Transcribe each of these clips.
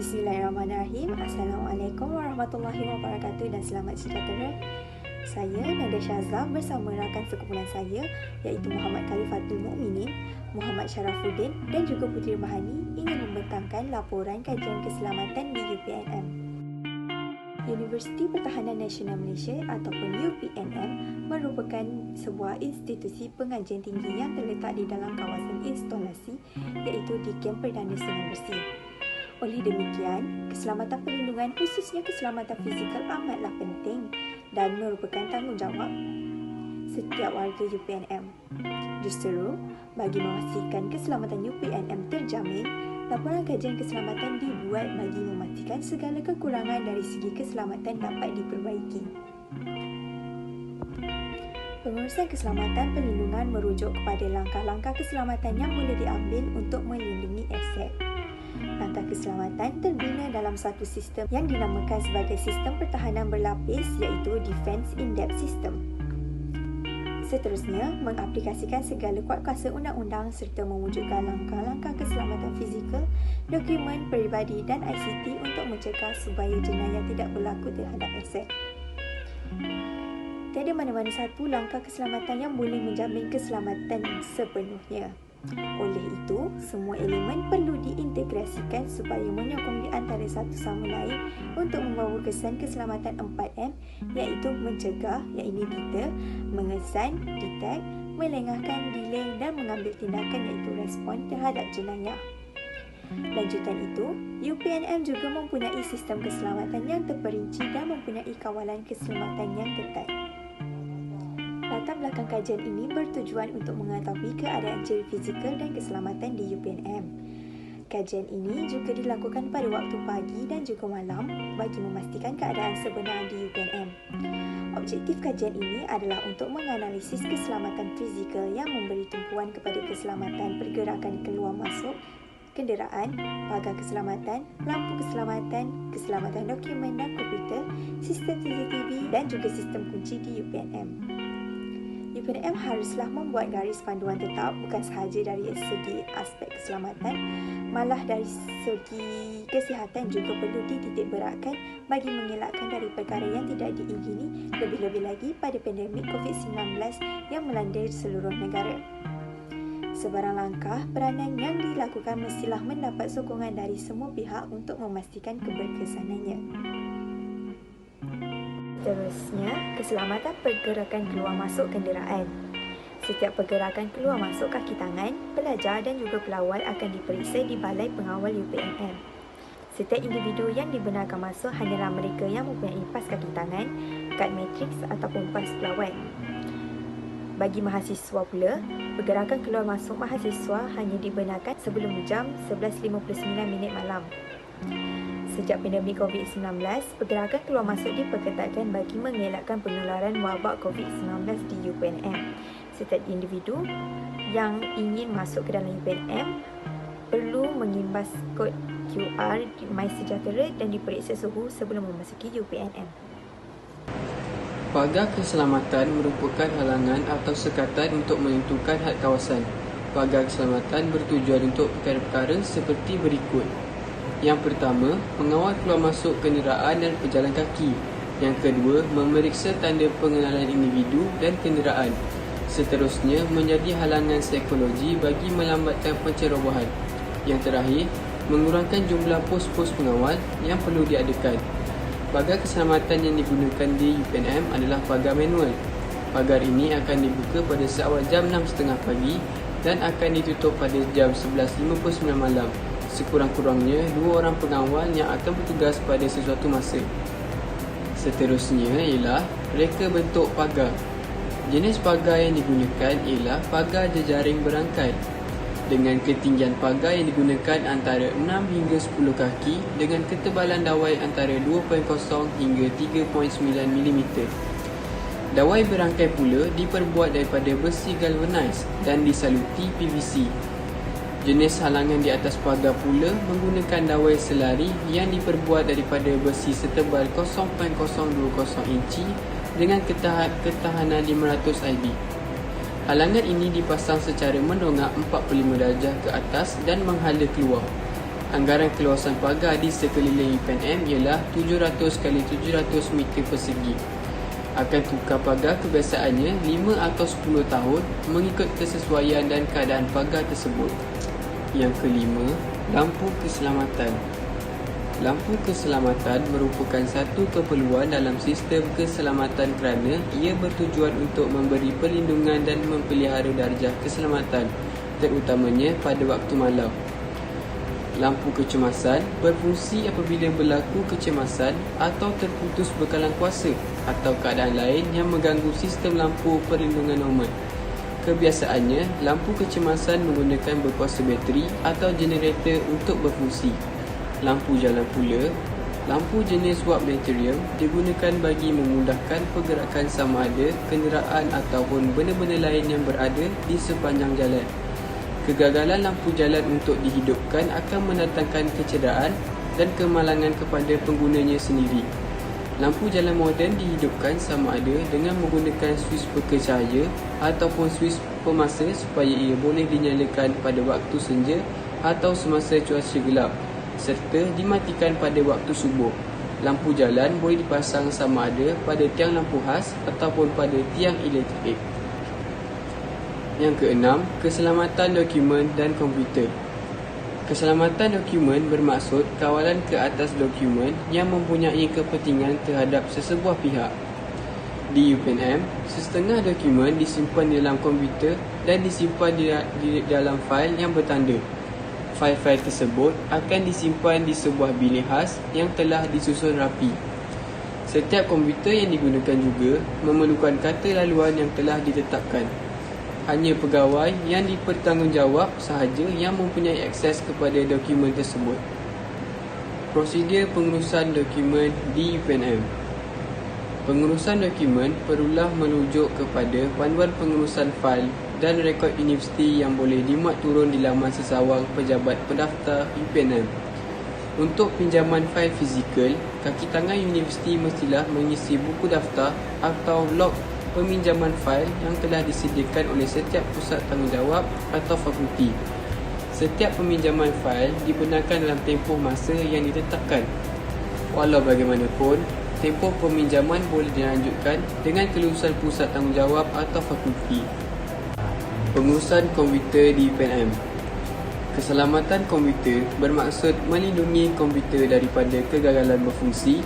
Bismillahirrahmanirrahim. Assalamualaikum warahmatullahi wabarakatuh dan selamat sejahtera. Saya Nadia Syazah bersama rakan sekumpulan saya iaitu Muhammad Khalifatul Mukminin, Muhammad Sharafuddin dan juga Puteri Mahani ingin membentangkan laporan kajian keselamatan di UPNM. Universiti Pertahanan Nasional Malaysia ataupun UPNM merupakan sebuah institusi pengajian tinggi yang terletak di dalam kawasan instalasi iaitu di Kem Perdana Sungai Bersih. Oleh demikian, keselamatan perlindungan khususnya keselamatan fizikal amatlah penting dan merupakan tanggungjawab setiap warga UPNM. Justru, bagi memastikan keselamatan UPNM terjamin, laporan kajian keselamatan dibuat bagi memastikan segala kekurangan dari segi keselamatan dapat diperbaiki. Pengurusan keselamatan perlindungan merujuk kepada langkah-langkah keselamatan yang boleh diambil untuk melindungi aset. Langkah keselamatan terbina dalam satu sistem yang dinamakan sebagai sistem pertahanan berlapis iaitu Defence In-Depth System. Seterusnya, mengaplikasikan segala kuat kuasa undang-undang serta mewujudkan langkah-langkah keselamatan fizikal, dokumen peribadi dan ICT untuk mencegah supaya jenayah tidak berlaku terhadap aset. Tiada mana-mana satu langkah keselamatan yang boleh menjamin keselamatan sepenuhnya. Oleh itu, semua elemen perlu diintegrasikan supaya menyokong di antara satu sama lain untuk membawa kesan keselamatan 4M iaitu mencegah, iaitu deter, mengesan, detect, melengahkan, delay dan mengambil tindakan iaitu respon terhadap jenayah. Lanjutan itu, UPNM juga mempunyai sistem keselamatan yang terperinci dan mempunyai kawalan keselamatan yang ketat. Latar belakang kajian ini bertujuan untuk mengetahui keadaan ciri fizikal dan keselamatan di UPNM. Kajian ini juga dilakukan pada waktu pagi dan juga malam bagi memastikan keadaan sebenar di UPNM. Objektif kajian ini adalah untuk menganalisis keselamatan fizikal yang memberi tumpuan kepada keselamatan pergerakan keluar masuk kenderaan, pagar keselamatan, lampu keselamatan, keselamatan dokumen dan komputer, sistem CCTV dan juga sistem kunci di UPNM. UPNM haruslah membuat garis panduan tetap bukan sahaja dari segi aspek keselamatan, malah dari segi kesihatan juga perlu dititik beratkan bagi mengelakkan dari perkara yang tidak diingini, lebih-lebih lagi pada pandemik COVID-19 yang melanda seluruh negara. Sebarang langkah peranan yang dilakukan mestilah mendapat sokongan dari semua pihak untuk memastikan keberkesanannya. Seterusnya, keselamatan pergerakan keluar masuk kenderaan. Setiap pergerakan keluar masuk kaki tangan, pelajar dan juga pelawat akan diperiksa di Balai Pengawal UPNM. Setiap individu yang dibenarkan masuk hanyalah mereka yang mempunyai pas kaki tangan, kad matriks ataupun pas pelawat. Bagi mahasiswa pula, pergerakan keluar masuk mahasiswa hanya dibenarkan sebelum jam 11.59 malam. Sejak pandemik COVID-19, pergerakan keluar masuk diperketatkan bagi mengelakkan penularan wabak COVID-19 di UPNM. Setiap individu yang ingin masuk ke dalam UPNM perlu mengimbas kod QR di MySejahtera dan diperiksa suhu sebelum memasuki UPNM. Pagar keselamatan merupakan halangan atau sekatan untuk menentukan had kawasan. Pagar keselamatan bertujuan untuk perkara-perkara seperti berikut. Yang pertama, mengawal keluar masuk kenderaan dan pejalan kaki. Yang kedua, memeriksa tanda pengenalan individu dan kenderaan. Seterusnya, menjadi halangan psikologi bagi melambatkan pencerobohan. Yang terakhir, mengurangkan jumlah pos-pos pengawal yang perlu diadakan. Pagar keselamatan yang digunakan di UPNM adalah pagar manual. Pagar ini akan dibuka pada seawal jam 6.30 pagi dan akan ditutup pada jam 11.59 malam. Sekurang-kurangnya 2 orang pengawal yang akan bertugas pada sesuatu masa. Seterusnya ialah reka bentuk pagar. Jenis pagar yang digunakan ialah pagar jejaring berangkai. Dengan ketinggian pagar yang digunakan antara 6 hingga 10 kaki dengan ketebalan dawai antara 2.0 hingga 3.9 mm. Dawai berangkai pula diperbuat daripada besi galvanized dan disaluti PVC. Jenis halangan di atas pagar pula menggunakan dawai selari yang diperbuat daripada besi setebal 0.020 inci dengan ketahanan 500 IB. Halangan ini dipasang secara mendongak 45 darjah ke atas dan menghala keluar. Anggaran keluasan pagar di sekeliling UPNM ialah 700 x 700 meter persegi. Akan tukar pagar kebiasaannya 5 atau 10 tahun mengikut kesesuaian dan keadaan pagar tersebut. Yang kelima, lampu keselamatan. Lampu keselamatan merupakan satu keperluan dalam sistem keselamatan kerana ia bertujuan untuk memberi perlindungan dan memelihara darjah keselamatan, terutamanya pada waktu malam. Lampu kecemasan berfungsi apabila berlaku kecemasan atau terputus bekalan kuasa atau keadaan lain yang mengganggu sistem lampu perlindungan normal. Kebiasaannya, lampu kecemasan menggunakan berkuasa bateri atau generator untuk berfungsi. Lampu jalan pula, lampu jenis wap meteorium digunakan bagi memudahkan pergerakan sama ada kenderaan ataupun benda-benda lain yang berada di sepanjang jalan. Kegagalan lampu jalan untuk dihidupkan akan mendatangkan kecederaan dan kemalangan kepada penggunanya sendiri. Lampu jalan moden dihidupkan sama ada dengan menggunakan suis peka cahaya ataupun suis pemasa supaya ia boleh dinyalakan pada waktu senja atau semasa cuaca gelap serta dimatikan pada waktu subuh. Lampu jalan boleh dipasang sama ada pada tiang lampu khas ataupun pada tiang elektrik. Yang keenam, keselamatan dokumen dan komputer. Keselamatan dokumen bermaksud kawalan ke atas dokumen yang mempunyai kepentingan terhadap sesebuah pihak. Di UPNM, setengah dokumen disimpan di dalam komputer dan disimpan di dalam fail yang bertanda. Fail-fail tersebut akan disimpan di sebuah bilik khas yang telah disusun rapi. Setiap komputer yang digunakan juga memerlukan kata laluan yang telah ditetapkan. Hanya pegawai yang dipertanggungjawab sahaja yang mempunyai akses kepada dokumen tersebut. Prosedur pengurusan dokumen di UPNM. Pengurusan dokumen perlulah merujuk kepada panduan pengurusan fail dan rekod universiti yang boleh dimuat turun di laman sesawang pejabat pendaftar UPNM. Untuk pinjaman fail fizikal, kaki tangan universiti mestilah mengisi buku daftar atau log peminjaman fail yang telah disediakan oleh setiap pusat tanggungjawab atau fakulti. Setiap peminjaman fail dibenarkan dalam tempoh masa yang ditetapkan. Walau bagaimanapun, tempoh peminjaman boleh dilanjutkan dengan kelulusan pusat tanggungjawab atau fakulti. Pengurusan komputer di UPNM. Keselamatan komputer bermaksud melindungi komputer daripada kegagalan berfungsi,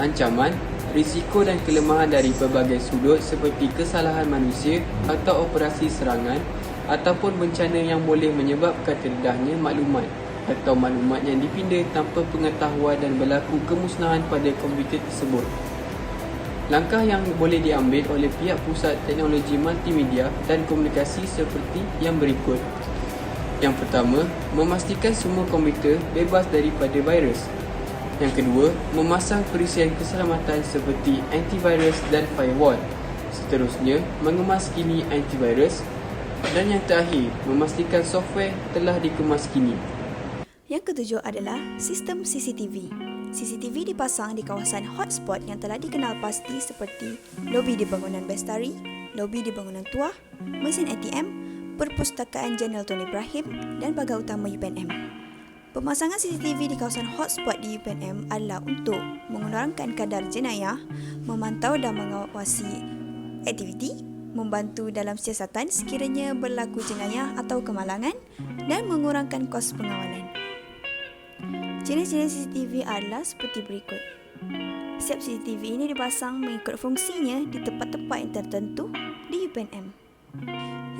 ancaman, risiko dan kelemahan dari pelbagai sudut seperti kesalahan manusia atau operasi serangan ataupun bencana yang boleh menyebabkan terdedahnya maklumat atau maklumat yang dipinda tanpa pengetahuan dan berlaku kemusnahan pada komputer tersebut. Langkah yang boleh diambil oleh pihak pusat teknologi multimedia dan komunikasi seperti yang berikut. Yang pertama, memastikan semua komputer bebas daripada virus. Yang kedua, memasang perisian keselamatan seperti antivirus dan firewall. Seterusnya, mengemas kini antivirus. Dan yang terakhir, memastikan software telah dikemas kini. Yang ketujuh adalah sistem CCTV. CCTV dipasang di kawasan hotspot yang telah dikenal pasti seperti lobi di bangunan Bestari, lobi di bangunan Tuah, mesin ATM, Perpustakaan Jeneral Tun Ibrahim dan pagar utama UPNM. Pemasangan CCTV di kawasan hotspot di UPNM adalah untuk mengurangkan kadar jenayah, memantau dan mengawasi aktiviti, membantu dalam siasatan sekiranya berlaku jenayah atau kemalangan dan mengurangkan kos pengawalan. Jenis-jenis CCTV adalah seperti berikut. Setiap CCTV ini dipasang mengikut fungsinya di tempat-tempat yang tertentu di UPNM.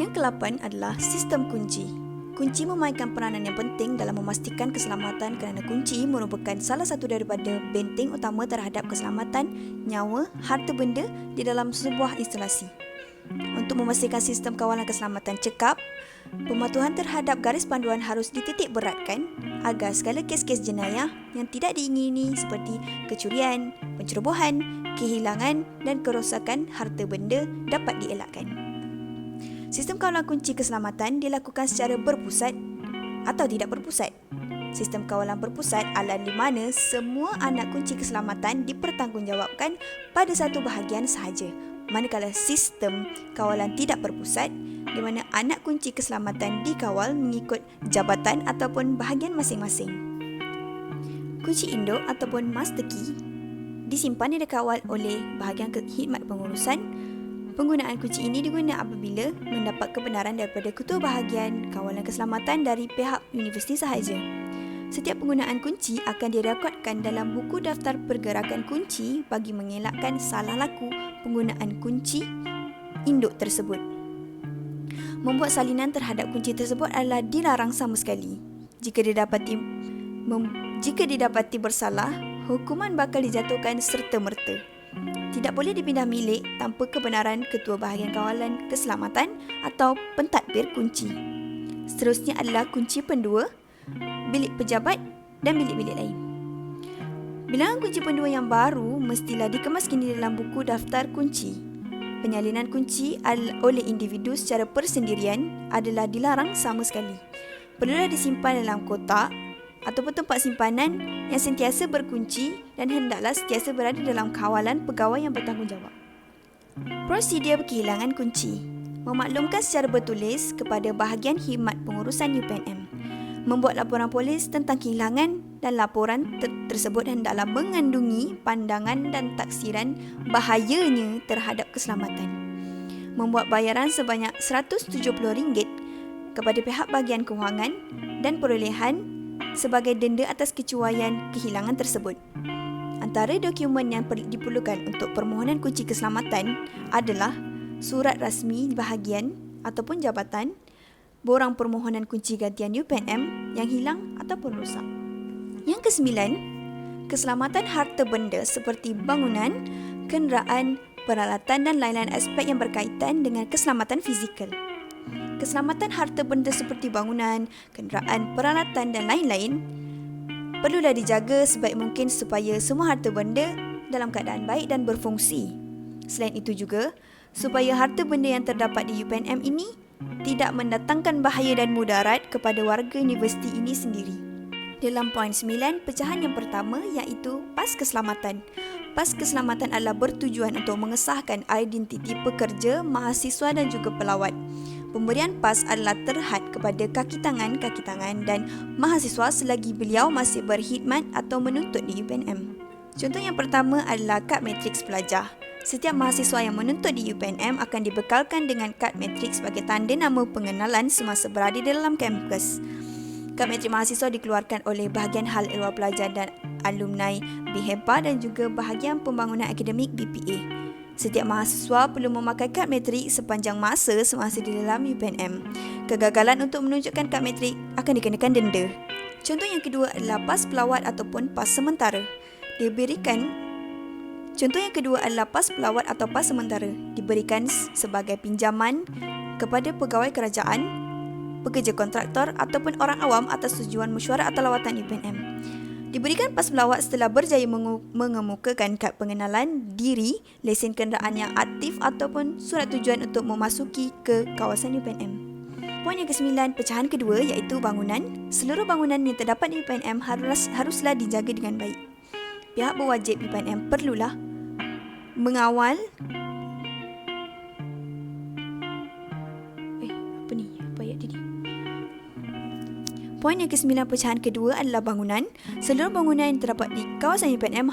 Yang ke-8 adalah sistem kunci. Kunci memainkan peranan yang penting dalam memastikan keselamatan kerana kunci merupakan salah satu daripada benteng utama terhadap keselamatan, nyawa, harta benda di dalam sebuah instalasi. Untuk memastikan sistem kawalan keselamatan cekap, pematuhan terhadap garis panduan harus dititik beratkan agar segala kes-kes jenayah yang tidak diingini seperti kecurian, pencerobohan, kehilangan dan kerosakan harta benda dapat dielakkan. Sistem kawalan kunci keselamatan dilakukan secara berpusat atau tidak berpusat. Sistem kawalan berpusat adalah di mana semua anak kunci keselamatan dipertanggungjawabkan pada satu bahagian sahaja. Manakala sistem kawalan tidak berpusat, di mana anak kunci keselamatan dikawal mengikut jabatan ataupun bahagian masing-masing. Kunci induk ataupun master key disimpan dan dikawal oleh bahagian khidmat pengurusan. Penggunaan kunci ini diguna apabila mendapat kebenaran daripada ketua bahagian kawalan keselamatan dari pihak universiti sahaja. Setiap penggunaan kunci akan direkodkan dalam buku daftar pergerakan kunci bagi mengelakkan salah laku penggunaan kunci induk tersebut. Membuat salinan terhadap kunci tersebut adalah dilarang sama sekali. Jika didapati bersalah, hukuman bakal dijatuhkan serta-merta. Tidak boleh dipindah milik tanpa kebenaran ketua bahagian kawalan keselamatan atau pentadbir kunci. Seterusnya adalah kunci pendua, bilik pejabat dan bilik-bilik lain. Bilangan kunci pendua yang baru mestilah dikemas kini dalam buku daftar kunci. Penyalinan kunci oleh individu secara persendirian adalah dilarang sama sekali. Perlulah disimpan dalam kotak ataupun tempat simpanan yang sentiasa berkunci dan hendaklah sentiasa berada dalam kawalan pegawai yang bertanggungjawab. Prosedur kehilangan kunci. Memaklumkan secara bertulis kepada bahagian khidmat pengurusan UPNM. Membuat laporan polis tentang kehilangan dan laporan tersebut hendaklah mengandungi pandangan dan taksiran bahayanya terhadap keselamatan. Membuat bayaran sebanyak RM170 kepada pihak bahagian kewangan dan perolehan sebagai denda atas kecuaian kehilangan tersebut. Antara dokumen yang diperlukan untuk permohonan kunci keselamatan adalah surat rasmi bahagian ataupun jabatan, borang permohonan kunci gantian UPNM yang hilang ataupun rosak. Yang kesembilan, keselamatan harta benda seperti bangunan, kenderaan, peralatan dan lain-lain aspek yang berkaitan dengan keselamatan fizikal. Keselamatan harta benda seperti bangunan, kenderaan, peralatan dan lain-lain perlulah dijaga sebaik mungkin supaya semua harta benda dalam keadaan baik dan berfungsi. Selain itu juga, supaya harta benda yang terdapat di UPNM ini tidak mendatangkan bahaya dan mudarat kepada warga universiti ini sendiri. Dalam poin 9, pecahan yang pertama iaitu PAS Keselamatan. PAS Keselamatan adalah bertujuan untuk mengesahkan identiti pekerja, mahasiswa dan juga pelawat. Pemberian PAS adalah terhad kepada kaki tangan dan mahasiswa selagi beliau masih berkhidmat atau menuntut di UPNM. Contoh yang pertama adalah kad matriks pelajar. Setiap mahasiswa yang menuntut di UPNM akan dibekalkan dengan kad matriks sebagai tanda nama pengenalan semasa berada di dalam kampus. Kad matrik mahasiswa dikeluarkan oleh bahagian hal ehwal pelajar dan alumni BHEPA dan juga bahagian pembangunan akademik BPA. Setiap mahasiswa perlu memakai kad matrik sepanjang masa semasa di dalam UPNM. Kegagalan untuk menunjukkan kad matrik akan dikenakan denda. Contoh yang kedua adalah PAS pelawat ataupun PAS sementara. Contoh yang kedua adalah PAS pelawat atau PAS sementara diberikan sebagai pinjaman kepada pegawai kerajaan, pekerja kontraktor ataupun orang awam atas tujuan mesyuarat atau lawatan UPNM. Diberikan PAS pelawat setelah berjaya mengemukakan kad pengenalan diri, lesen kenderaan yang aktif ataupun surat tujuan untuk memasuki ke kawasan UPNM. Poin yang ke-9, pecahan kedua iaitu bangunan. Seluruh bangunan yang terdapat di UPNM haruslah dijaga dengan baik. Pihak berwajib UPNM perlulah mengawal Poin yang ke-9 pecahan kedua adalah bangunan. Seluruh bangunan yang terdapat di kawasan UPNM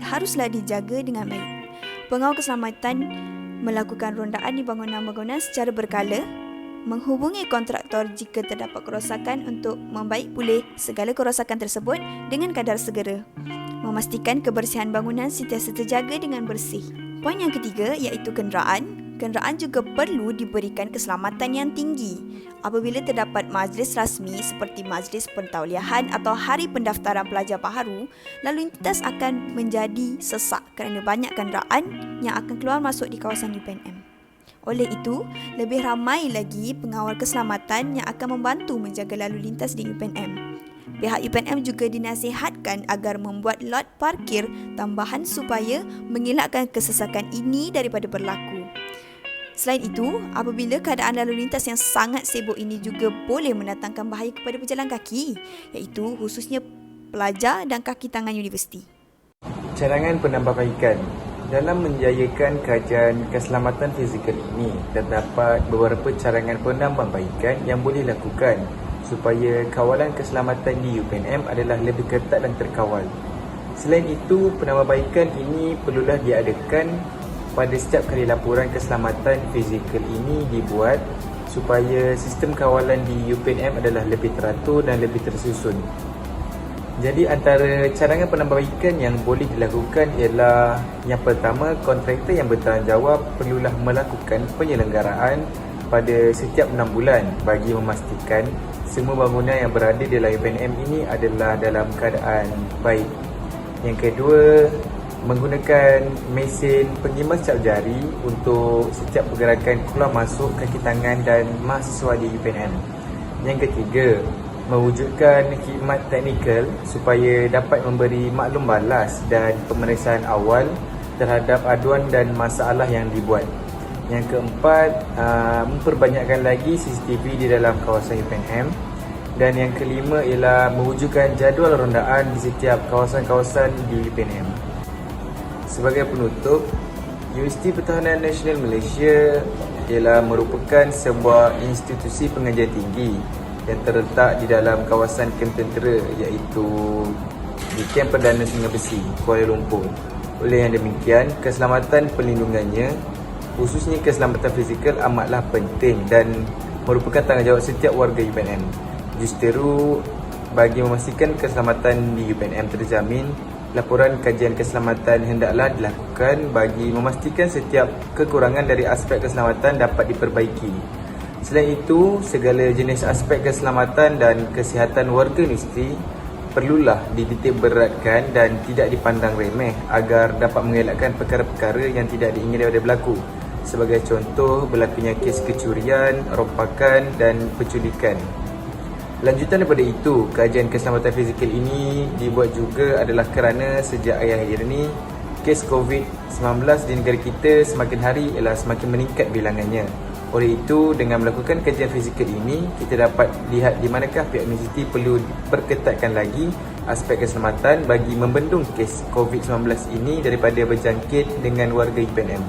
haruslah dijaga dengan baik. Pengawal keselamatan melakukan rondaan di bangunan-bangunan secara berkala, menghubungi kontraktor jika terdapat kerosakan untuk membaik pulih segala kerosakan tersebut dengan kadar segera. Memastikan kebersihan bangunan sentiasa terjaga dengan bersih. Poin yang ketiga iaitu kenderaan. Kenderaan juga perlu diberikan keselamatan yang tinggi. Apabila terdapat majlis rasmi seperti majlis pentauliahan atau hari pendaftaran pelajar baharu, lalu lintas akan menjadi sesak kerana banyak kenderaan yang akan keluar masuk di kawasan UPNM. Oleh itu, lebih ramai lagi pengawal keselamatan yang akan membantu menjaga lalu lintas di UPNM. Pihak UPNM juga dinasihatkan agar membuat lot parkir tambahan supaya mengelakkan kesesakan ini daripada berlaku. Selain itu, apabila keadaan lalu lintas yang sangat sibuk ini juga boleh mendatangkan bahaya kepada pejalan kaki, iaitu khususnya pelajar dan kaki tangan universiti. Cadangan penambahbaikan. Dalam menjayakan kajian keselamatan fizikal ini, terdapat beberapa cadangan penambahbaikan yang boleh dilakukan supaya kawalan keselamatan di UPNM adalah lebih ketat dan terkawal. Selain itu, penambahbaikan ini perlulah diadakan pada setiap kali laporan keselamatan fizikal ini dibuat supaya sistem kawalan di UPNM adalah lebih teratur dan lebih tersusun. Jadi antara carangan penambahbaikan yang boleh dilakukan ialah yang pertama, kontraktor yang bertanggungjawab perlulah melakukan penyelenggaraan pada setiap 6 bulan bagi memastikan semua bangunan yang berada di dalam UPNM ini adalah dalam keadaan baik. Yang kedua, menggunakan mesin pengimbas cap jari untuk setiap pergerakan keluar masuk kaki tangan dan mahasiswa di UPNM. Yang ketiga, mewujudkan khidmat teknikal supaya dapat memberi maklum balas dan pemeriksaan awal terhadap aduan dan masalah yang dibuat. Yang keempat, memperbanyakkan lagi CCTV di dalam kawasan UPNM. Dan yang kelima ialah mewujudkan jadual rondaan di setiap kawasan-kawasan di UPNM. Sebagai penutup, Universiti Pertahanan Nasional Malaysia ialah merupakan sebuah institusi pengajian tinggi yang terletak di dalam kawasan kem tentera, iaitu di Kem Perdana Sungai Besi, Kuala Lumpur. Oleh yang demikian, keselamatan perlindungannya, khususnya keselamatan fizikal, amatlah penting dan merupakan tanggungjawab setiap warga UPNM. Justeru, bagi memastikan keselamatan di UPNM terjamin, laporan kajian keselamatan hendaklah dilakukan bagi memastikan setiap kekurangan dari aspek keselamatan dapat diperbaiki. Selain itu, segala jenis aspek keselamatan dan kesihatan warga universiti perlulah dititik beratkan dan tidak dipandang remeh agar dapat mengelakkan perkara-perkara yang tidak diingini daripada berlaku. Sebagai contoh, berlakunya kes kecurian, rompakan dan penculikan. Lanjutan daripada itu, kajian keselamatan fizikal ini dibuat juga adalah kerana sejak akhir-akhir ini, kes COVID-19 di negara kita semakin hari ialah semakin meningkat bilangannya. Oleh itu, dengan melakukan kajian fizikal ini, kita dapat lihat di manakah pihak universiti perlu perketatkan lagi aspek keselamatan bagi membendung kes COVID-19 ini daripada berjangkit dengan warga UPNM.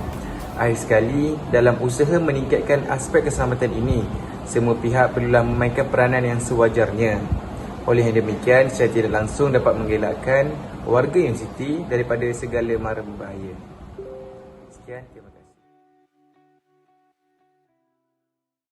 Akhir sekali, dalam usaha meningkatkan aspek keselamatan ini, semua pihak perlulah memainkan peranan yang sewajarnya. Oleh yang demikian, secara tidak langsung dapat mengelakkan warga universiti daripada segala mara berbahaya. Sekian.